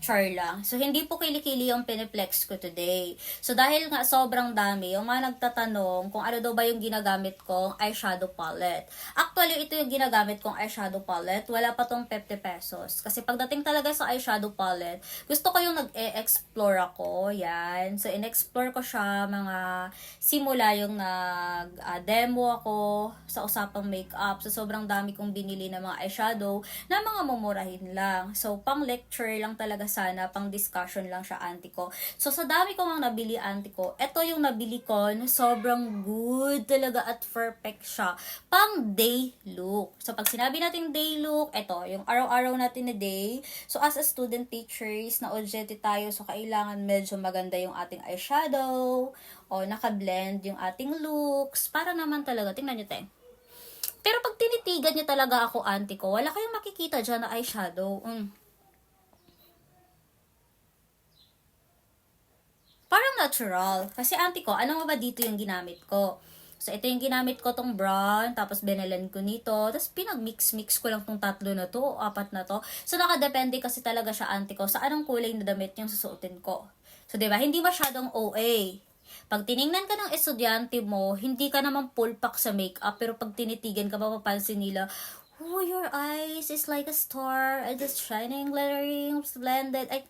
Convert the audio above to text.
char lang. So, hindi po kilikili yung piniplex ko today. So, dahil nga sobrang dami, yung mga nagtatanong kung ano daw ba yung ginagamit kong eyeshadow palette. Actually, ito yung ginagamit kong eyeshadow palette. Wala pa tong 50 pesos. Kasi pagdating talaga sa eyeshadow palette, gusto ko yung nag-e-explore ako. Yan. So, in-explore ko siya mga simula yung nag-demo ako sa usapang makeup. So, sobrang dami kong binili na mga eyeshadow na mga mumurahin lang. So, pang lecture lang talaga sana, pang discussion lang siya, auntie ko. So, sa dami ko mang nabili, auntie ko, ito yung nabili ko na sobrang good talaga at perfect siya. Pang day look. So, pag sinabi natin day look, ito, yung araw-araw natin na day. So, as a student teachers, na OJT tayo, so kailangan medyo maganda yung ating eyeshadow, o naka-blend yung ating looks, para naman talaga, tingnan nyo tayo. Pero pag tinitigan niyo talaga ako, auntie ko, wala kayong makikita dyan na eyeshadow. Parang natural. Kasi auntie ko, ano nga ba dito yung ginamit ko? So, ito yung ginamit ko tong brown, tapos binalan ko nito, tapos pinag-mix-mix ko lang tong tatlo na to, o apat na to. So, nakadepende kasi talaga siya, auntie ko, sa anong kulay na damit yung susuotin ko. So, diba, hindi masyadong OA. Pag tiningnan ka ng estudyante mo, hindi ka naman full pack sa makeup, pero pag tinitigan ka, mapapansin nila, oh, your eyes is like a star, and just shining, glittering, splendid. Ay,